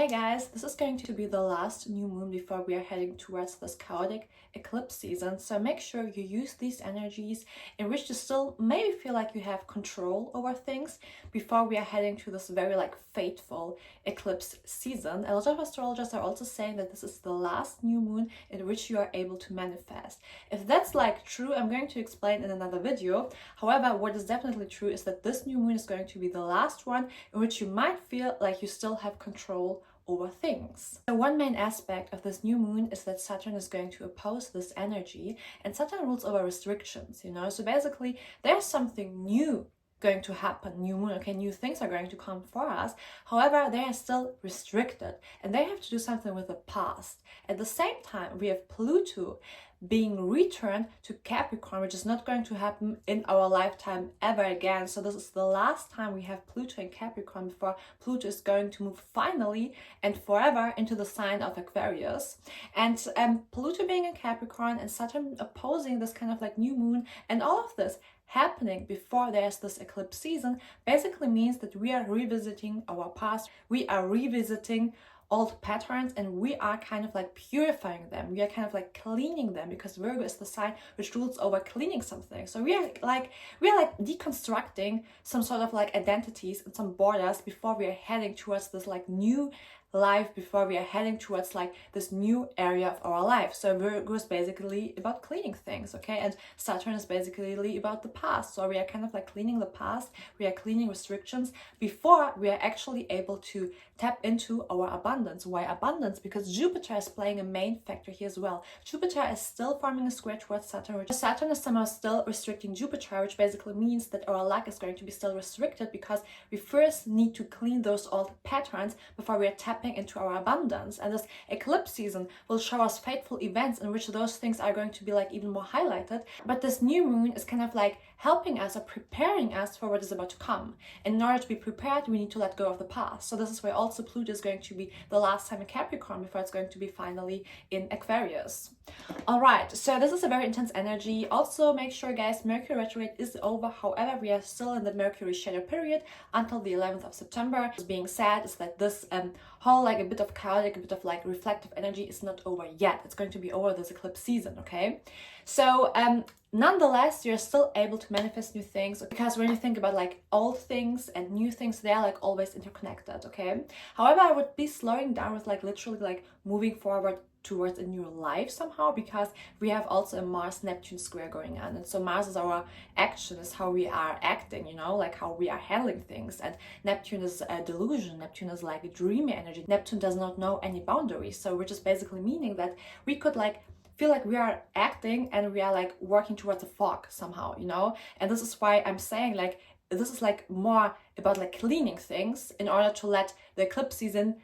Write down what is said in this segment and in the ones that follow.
Hey guys, this is going to be the last new moon before we are heading towards this chaotic eclipse season, so make sure you use these energies in which you still maybe feel like you have control over things before we are heading to this very fateful eclipse season. A lot of astrologers are also saying that this is the last new moon in which you are able to manifest. If that's true, I'm going to explain in another video. However, what is definitely true is that this new moon is going to be the last one in which you might feel like you still have control over things. So one main aspect of this new moon is that Saturn is going to oppose this energy, and Saturn rules over restrictions, so basically there's something new going to happen, new moon, okay, new things are going to come for us. However, they are still restricted and they have to do something with the past. At the same time, we have Pluto being returned to Capricorn, which is not going to happen in our lifetime ever again. So this is the last time we have Pluto in Capricorn before Pluto is going to move finally and forever into the sign of Aquarius. And Pluto being in Capricorn and Saturn opposing this kind of new moon, and all of this happening before there's this eclipse season basically means that we are revisiting our past, we are revisiting old patterns, and we are kind of purifying them. We are kind of cleaning them, because Virgo is the sign which rules over cleaning something. So we are deconstructing some sort of identities and some borders before we are heading towards this new life, before we are heading towards this new area of our life. So Virgo is basically about cleaning things, okay, and Saturn is basically about the past. So we are kind of cleaning the past, we are cleaning restrictions before we are actually able to tap into our abundance. Why abundance? Because Jupiter is playing a main factor here as well. Jupiter is still forming a square towards Saturn, which Saturn is somehow still restricting Jupiter, which basically means that our luck is going to be still restricted, because we first need to clean those old patterns before we are tapping into our abundance. And this eclipse season will show us fateful events in which those things are going to be even more highlighted. But this new moon is kind of helping us or preparing us for what is about to come. And in order to be prepared, we need to let go of the past. So this is why also Pluto is going to be the last time in Capricorn before it's going to be finally in Aquarius. All right, so this is a very intense energy. Also, make sure, guys, Mercury retrograde is over. However, we are still in the Mercury shadow period until the 11th of September. What's being said is that this whole a bit of chaotic, a bit of reflective energy is not over yet. It's going to be over this eclipse season, okay? So nonetheless, you're still able to manifest new things, because when you think about old things and new things, they are always interconnected, okay? However, I would be slowing down with literally moving forward towards a new life somehow, because we have also a Mars-Neptune square going on. And so Mars is our action, is how we are acting, how we are handling things. And Neptune is a delusion. Neptune is a dreamy energy. Neptune does not know any boundaries. So which is basically meaning that we could feel we are acting and we are working towards a fog somehow, And this is why I'm saying this is more about cleaning things in order to let the eclipse season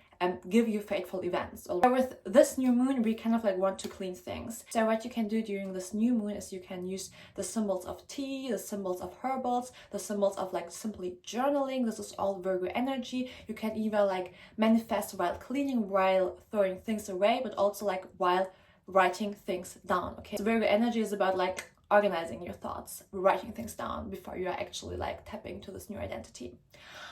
give you fateful events. So with this new moon, we kind of want to clean things. So what you can do during this new moon is you can use the symbols of tea, the symbols of herbals, the symbols of simply journaling. This is all Virgo energy. You can either manifest while cleaning, while throwing things away, but also while writing things down, okay? So Virgo energy is about organizing your thoughts, writing things down before you are actually tapping to this new identity.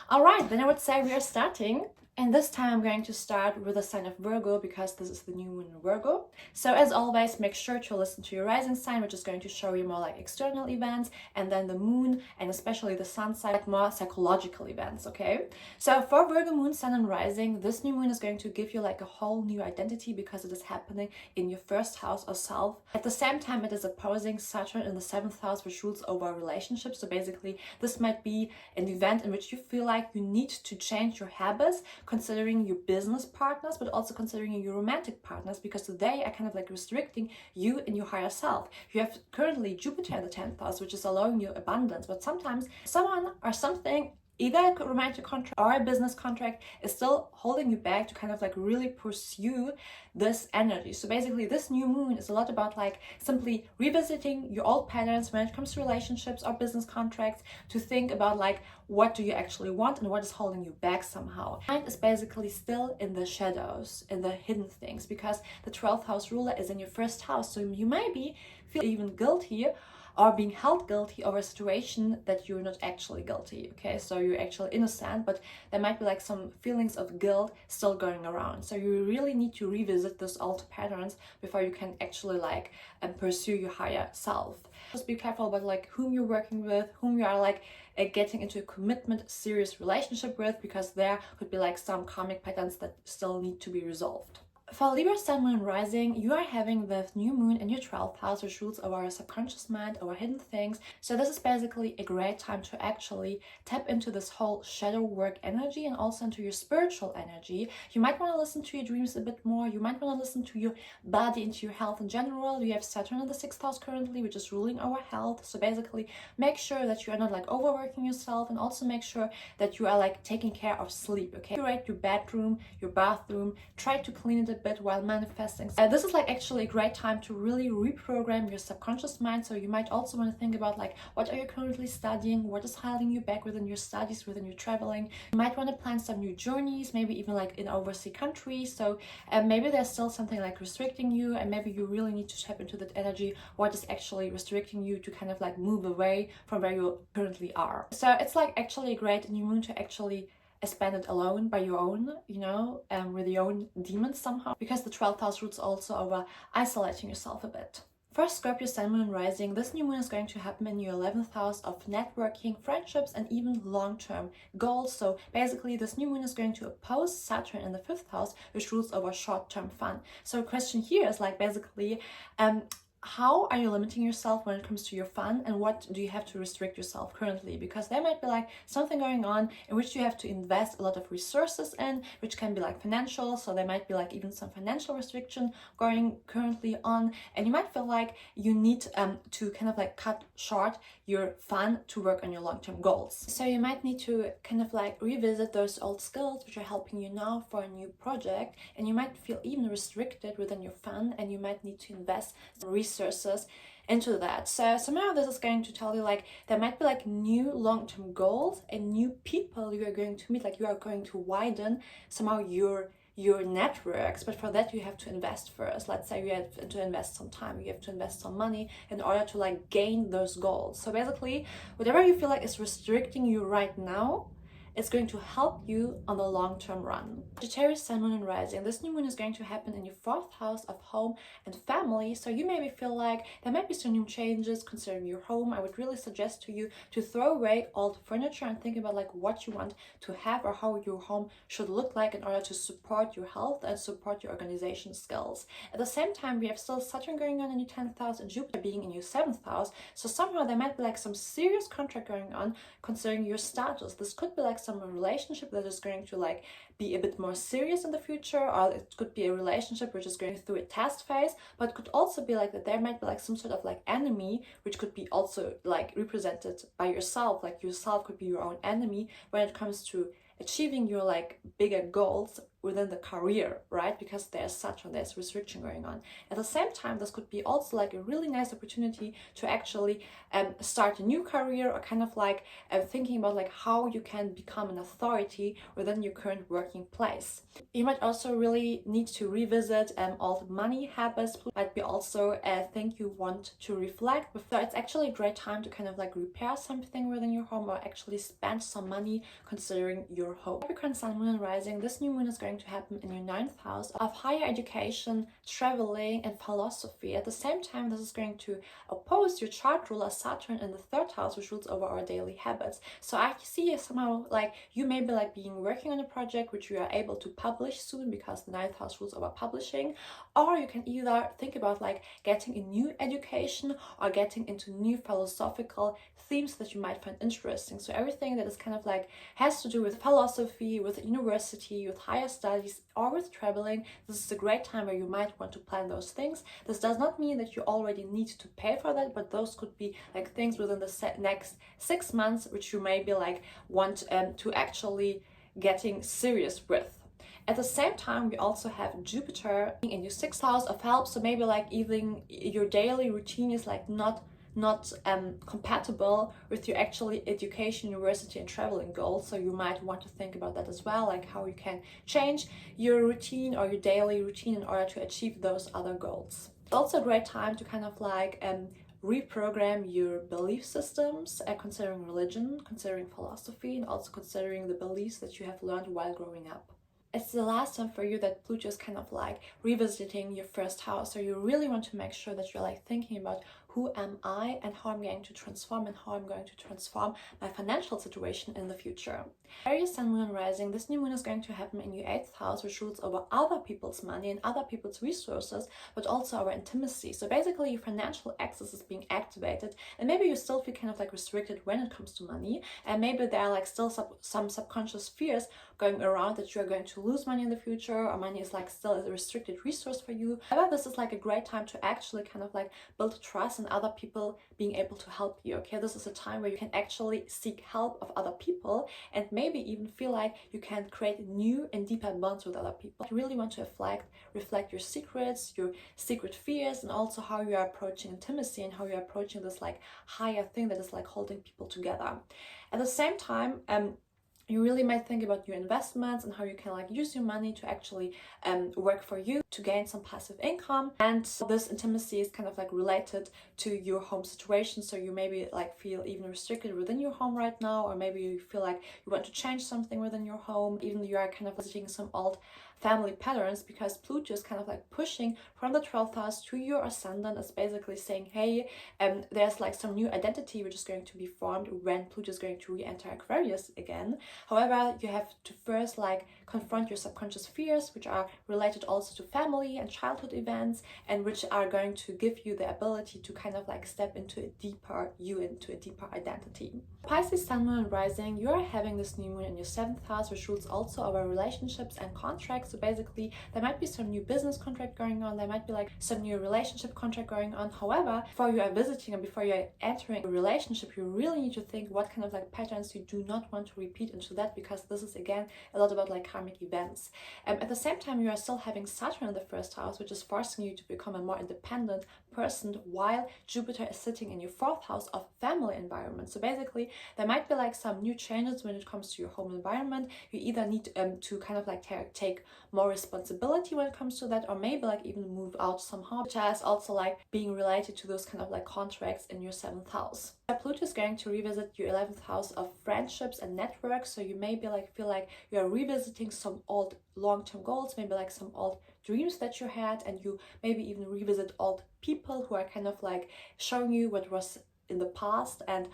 All right, then I would say we are starting. And this time I'm going to start with the sign of Virgo, because this is the new moon in Virgo. So as always, make sure to listen to your rising sign, which is going to show you more external events, and then the moon and especially the sun side, more psychological events, okay? So for Virgo moon, sun and rising, this new moon is going to give you a whole new identity, because it is happening in your first house or self. At the same time, it is opposing Saturn in the 7th house, which rules over relationships. So basically, this might be an event in which you feel you need to change your habits, considering your business partners, but also considering your romantic partners, because they are kind of restricting you in your higher self. You have currently Jupiter in the 10th house, which is allowing you abundance, but sometimes someone or something, either a romantic contract or a business contract, is still holding you back to kind of really pursue this energy. So basically, this new moon is a lot about simply revisiting your old patterns when it comes to relationships or business contracts, to think about what do you actually want and what is holding you back somehow. Mind is basically still in the shadows, in the hidden things, because the 12th house ruler is in your first house. So you maybe feel even guilty or being held guilty over a situation that you're not actually guilty, okay? So you're actually innocent, but there might be like some feelings of guilt still going around. So you really need to revisit those old patterns before you can actually like pursue your higher self. Just be careful about like whom you're working with, whom you are like getting into a commitment, serious relationship with, because there could be like some karmic patterns that still need to be resolved. For Libra, Sun, Moon, and Rising, you are having the new moon in your 12th house, which rules over our subconscious mind, our hidden things. So this is basically a great time to actually tap into this whole shadow work energy and also into your spiritual energy. You might want to listen to your dreams a bit more. You might want to listen to your body, into your health in general. You have Saturn in the 6th house currently, which is ruling our health. So basically, make sure that you are not like overworking yourself, and also make sure that you are like taking care of sleep, okay? Curate your bedroom, your bathroom, try to clean it a bit while manifesting. This is like actually a great time to really reprogram your subconscious mind. So you might also want to think about like, what are you currently studying? What is holding you back within your studies, within your traveling? You might want to plan some new journeys, maybe even like in overseas countries. So maybe there's still something like restricting you, and maybe you really need to tap into that energy. What is actually restricting you to kind of like move away from where you currently are? So it's like actually a great new moon to actually spend it alone by your own, you know, with your own demons somehow, because the 12th house rules also over isolating yourself a bit. For Scorpio, Sun, Moon, and Rising, this new moon is going to happen in your 11th house of networking, friendships, and even long-term goals. So basically, this new moon is going to oppose Saturn in the 5th house, which rules over short-term fun. So the question here is like basically, how are you limiting yourself when it comes to your fun, and what do you have to restrict yourself currently? Because there might be like something going on in which you have to invest a lot of resources in, which can be like financial. So there might be like even some financial restriction going currently on, and you might feel like you need to kind of like cut short your fun to work on your long-term goals. So you might need to kind of like revisit those old skills which are helping you now for a new project, and you might feel even restricted within your fun, and you might need to invest some resources into that. So somehow this is going to tell you like there might be like new long-term goals and new people you are going to meet, like you are going to widen somehow your networks, but for that you have to invest first. Let's say you have to invest some time, you have to invest some money in order to like gain those goals. So basically, whatever you feel like is restricting you right now, it's going to help you on the long-term run. Taurus, Sun, Moon, and Rising. This new moon is going to happen in your 4th house of home and family. So you maybe feel like there might be some new changes concerning your home. I would really suggest to you to throw away old furniture and think about like what you want to have or how your home should look like in order to support your health and support your organization skills. At the same time, we have still Saturn going on in your 10th house and Jupiter being in your 7th house. So somehow there might be like some serious contract going on concerning your status. This could be like some relationship that is going to like be a bit more serious in the future, or it could be a relationship which is going through a test phase, but it could also be like that there might be like some sort of like enemy which could be also like represented by yourself. Like yourself could be your own enemy when it comes to achieving your like bigger goals within the career, right? Because there's restriction going on. At the same time, this could be also like a really nice opportunity to actually start a new career, or kind of like thinking about like how you can become an authority within your current working place. You might also really need to revisit old money habits. Might be also a thing you want to reflect. So it's actually a great time to kind of like repair something within your home, or actually spend some money considering your home. Capricorn, Sun, Moon, and Rising. This new moon is going to happen in your 9th house of higher education, traveling, and philosophy. At the same time, this is going to oppose your chart ruler Saturn in the 3rd house, which rules over our daily habits. So I see somehow like you may be like working on a project which you are able to publish soon, because the 9th house rules over publishing, or you can either think about like getting a new education or getting into new philosophical themes that you might find interesting. So everything that is kind of like has to do with philosophy, with university, with higher studies, or with traveling, this is a great time where you might want to plan those things. This does not mean that you already need to pay for that, but those could be like things within the next 6 months which you maybe like want to actually getting serious with. At the same time, we also have Jupiter in your 6th house of help. So maybe like even your daily routine is like not compatible with your actually education, university, and traveling goals. So you might want to think about that as well, like how you can change your routine or your daily routine in order to achieve those other goals. It's also a great time to kind of like reprogram your belief systems, considering religion, considering philosophy, and also considering the beliefs that you have learned while growing up. It's the last time for you that Pluto is kind of like revisiting your first house. So you really want to make sure that you're like thinking about who am I and how I'm going to transform and how I'm going to transform my financial situation in the future. Aries Sun, Moon, and Rising, this new moon is going to happen in your 8th house, which rules over other people's money and other people's resources, but also our intimacy. So basically your financial access is being activated, and maybe you still feel kind of like restricted when it comes to money, and maybe there are like still some subconscious fears going around that you're going to lose money in the future, or money is like still a restricted resource for you. However, this is like a great time to actually kind of like build trust in other people being able to help you. Okay, this is a time where you can actually seek help of other people and maybe even feel like you can create new and deeper bonds with other people. You really want to reflect your secrets, your secret fears, and also how you are approaching intimacy and how you're approaching this like higher thing that is like holding people together. At the same time, you really might think about your investments and how you can like use your money to actually work for you to gain some passive income. And this intimacy is kind of like related to your home situation. So you maybe like feel even restricted within your home right now, or maybe you feel like you want to change something within your home, even though you are kind of visiting some old family patterns, because Pluto is kind of like pushing from the 12th house to your ascendant. It's basically saying, hey, there's like some new identity which is going to be formed when Pluto is going to re-enter Aquarius again. However, you have to first like confront your subconscious fears, which are related also to family and childhood events, and which are going to give you the ability to kind of like step into a deeper you, into a deeper identity. Pisces, Sun, Moon, and Rising, you are having this new moon in your 7th house, which rules also our relationships and contracts. So basically, there might be some new business contract going on, there might be like some new relationship contract going on. However, before you are visiting and before you are entering a relationship, you really need to think what kind of like patterns you do not want to repeat into that, because this is again a lot about like karmic events. At the same time, you are still having Saturn in the 1st house, which is forcing you to become a more independent person, while Jupiter is sitting in your 4th house of family environment. So basically, there might be like some new changes when it comes to your home environment. You either need to kind of like take more responsibility when it comes to that, or maybe like even move out somehow, which is also like being related to those kind of like contracts in your 7th house. Pluto is going to revisit your 11th house of friendships and networks, so you maybe like feel like you are revisiting some old long-term goals, maybe like some old dreams that you had, and you maybe even revisit old people who are kind of like showing you what was in the past and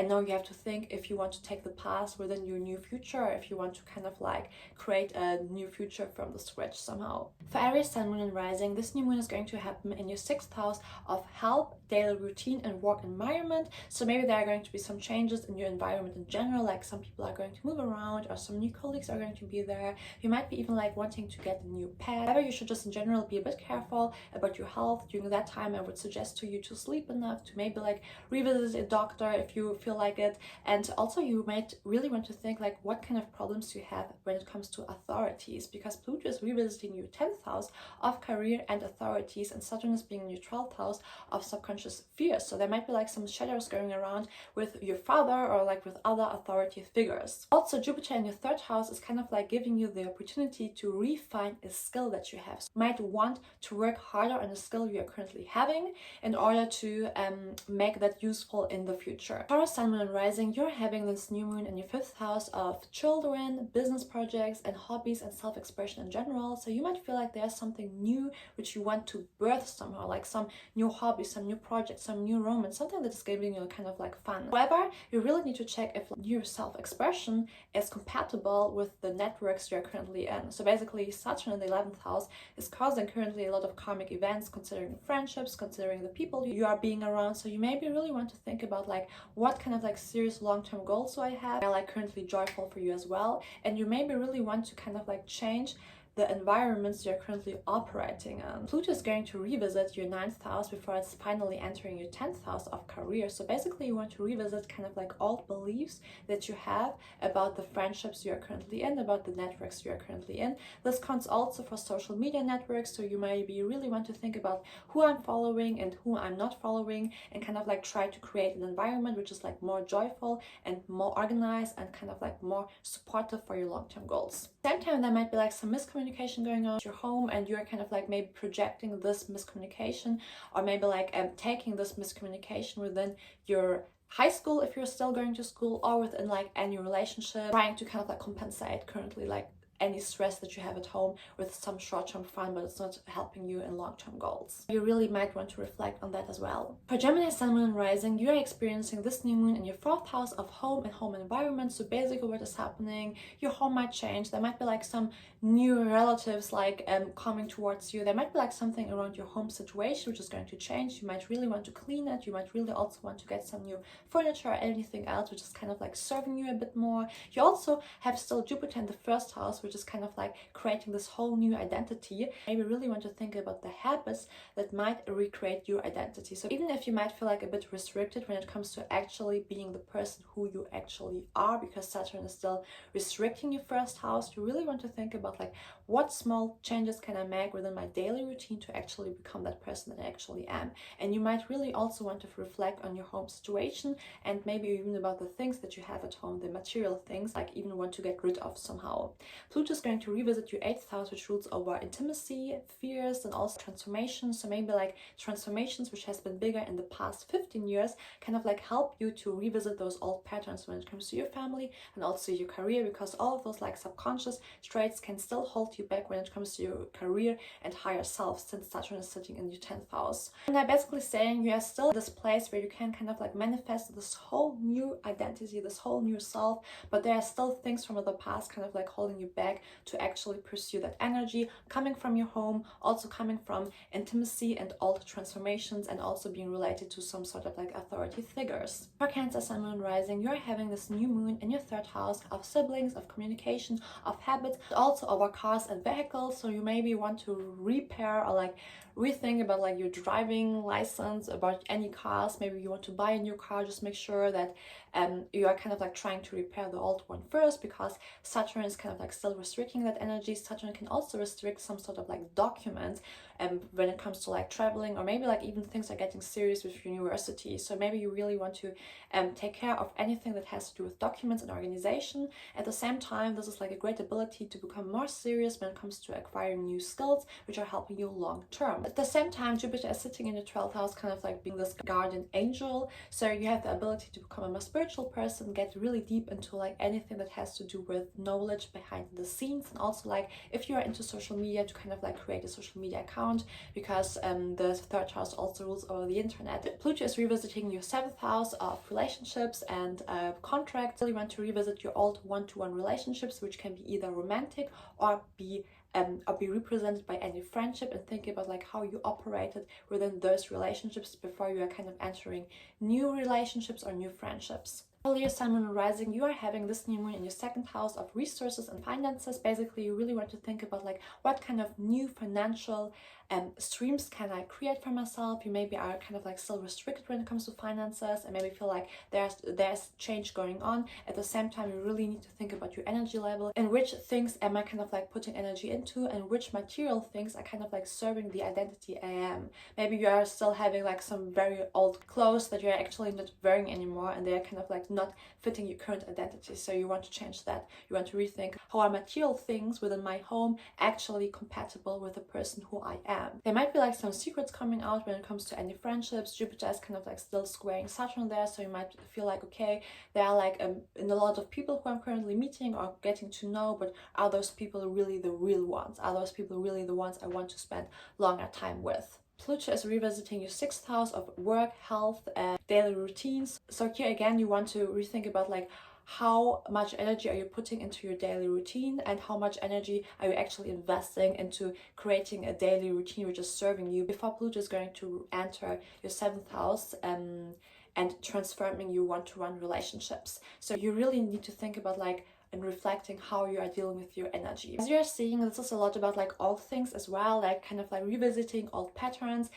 now you have to think if you want to take the past within your new future, or if you want to kind of like create a new future from the scratch somehow. For Aries, Sun, Moon, and Rising, this new moon is going to happen in your 6th house of health, daily routine, and work environment. So maybe there are going to be some changes in your environment in general, like some people are going to move around, or some new colleagues are going to be there. You might be even like wanting to get a new pet. However, you should just in general be a bit careful about your health during that time. I would suggest to you to sleep enough, to maybe like revisit a doctor if you feel like it. And also you might really want to think like what kind of problems you have when it comes to authorities, because Pluto is revisiting your 10th house of career and authorities, and Saturn is being in your 12th house of subconscious fears. So there might be like some shadows going around with your father or like with other authority figures. Also, Jupiter in your 3rd house is kind of like giving you the opportunity to refine a skill that you have. So you might want to work harder on a skill you are currently having in order to make that useful in the future. Taurus, Sun, Moon, and Rising, you're having this new moon in your 5th house of children, business projects, and hobbies and self-expression in general. So you might feel like there's something new which you want to birth somehow, like some new hobby, some new project, some new romance, something that is giving you kind of like fun. However, you really need to check if your self-expression is compatible with the networks you're currently in. So basically, Saturn in the 11th house is causing currently a lot of karmic events, considering friendships, considering the people you are being around. So you maybe really want to think about like what kind of like serious long-term goals do I have, are like currently joyful for you as well, and you maybe really want to kind of like change the environments you're currently operating in. Pluto is going to revisit your 9th house before it's finally entering your 10th house of career. So basically you want to revisit kind of like old beliefs that you have about the friendships you're currently in, about the networks you're currently in. This counts also for social media networks, so you maybe really want to think about who I'm following and who I'm not following, and kind of like try to create an environment which is like more joyful and more organized and kind of like more supportive for your long-term goals. At the same time, there might be like some miscommunication miscommunication going on at your home, and you're kind of like maybe projecting this miscommunication, or maybe like taking this miscommunication within your high school if you're still going to school, or within like any relationship, trying to kind of like compensate currently like any stress that you have at home with some short-term fun, but it's not helping you in long-term goals. You really might want to reflect on that as well. For Gemini, Sun, Moon, and Rising, you are experiencing this new moon in your 4th house of home and home environment. So basically what is happening, your home might change. There might be like some new relatives like coming towards you. There might be like something around your home situation which is going to change. You might really want to clean it. You might really also want to get some new furniture or anything else which is kind of like serving you a bit more. You also have still Jupiter in the 1st house, which is kind of like creating this whole new identity. Maybe really want to think about the habits that might recreate your identity. So even if you might feel like a bit restricted when it comes to actually being the person who you actually are, because Saturn is still restricting your 1st house, you really want to think about like, what small changes can I make within my daily routine to actually become that person that I actually am. And you might really also want to reflect on your home situation, and maybe even about the things that you have at home, the material things, like even want to get rid of somehow. Pluto is going to revisit your 8th house, which rules over intimacy, fears, and also transformations. So maybe like transformations which has been bigger in the past 15 years kind of like help you to revisit those old patterns when it comes to your family and also your career, because all of those like subconscious traits can still hold you back when it comes to your career and higher self, since Saturn is sitting in your 10th house. And I'm basically saying you are still in this place where you can kind of like manifest this whole new identity, this whole new self, but there are still things from the past kind of like holding you back to actually pursue that energy, coming from your home, also coming from intimacy and old transformations, and also being related to some sort of like authority figures. For Cancer, Sun, Moon, Rising, you're having this new moon in your 3rd house of siblings, of communication, of habits, also over cars and vehicles. So you maybe want to repair or like rethink about like your driving license, about any cars. Maybe you want to buy a new car. Just make sure that you are kind of like trying to repair the old one first, because Saturn is kind of like still restricting that energy. Saturn can also restrict some sort of like document when it comes to like traveling, or maybe like even things are getting serious with university. So maybe you really want to take care of anything that has to do with documents and organization. At the same time, this is like a great ability to become more serious when it comes to acquiring new skills which are helping you long term. At the same time, Jupiter is sitting in the 12th house, kind of like being this guardian angel. So you have the ability to become a more spiritual person, get really deep into like anything that has to do with knowledge behind the scenes, and also like if you're into social media, to kind of like create a social media account, because the 3rd house also rules over the internet. Pluto is revisiting your 7th house of relationships and contracts. So you want to revisit your old one-to-one relationships, which can be either romantic or be represented by any friendship, and think about like how you operated within those relationships before you are kind of entering new relationships or new friendships. Leo, Sun, Moon, and Rising, you are having this new moon in your 2nd house of resources and finances. Basically, you really want to think about like what kind of new financial streams can I create for myself. You maybe are kind of like still restricted when it comes to finances, and maybe feel like there's change going on. At the same time, you really need to think about your energy level and which things am I kind of like putting energy into, and which material things are kind of like serving the identity I am. Maybe you are still having like some very old clothes that you're actually not wearing anymore, and they're kind of like not fitting your current identity. So you want to change that. You want to rethink, how are material things within my home actually compatible with the person who I am. There might be like some secrets coming out when it comes to any friendships. Jupiter is kind of like still squaring Saturn there, so you might feel like, okay, there are like in a lot of people who I'm currently meeting or getting to know, but are those people really the real ones? Are those people really the ones I want to spend longer time with? Pluto is revisiting your 6th house of work, health, and daily routines. So here again, you want to rethink about like how much energy are you putting into your daily routine, and how much energy are you actually investing into creating a daily routine which is serving you, before Pluto is going to enter your 7th house and transforming your one-to-one relationships. So you really need to think about like and reflecting how you are dealing with your energy. As you're seeing, this is a lot about like old things as well, like kind of like revisiting old patterns.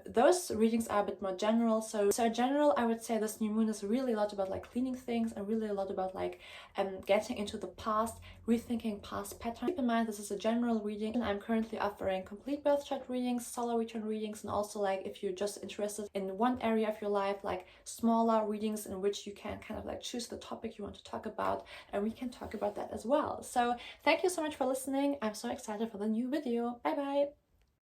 Those readings are a bit more general. So in general, I would say this new moon is really a lot about like cleaning things, and really a lot about like getting into the past, rethinking past patterns. Keep in mind, this is a general reading, and I'm currently offering complete birth chart readings, solar return readings, and also like if you're just interested in one area of your life, like smaller readings in which you can kind of like choose the topic you want to talk about, and we can talk about that as well. So thank you so much for listening. I'm so excited for the new video. Bye bye.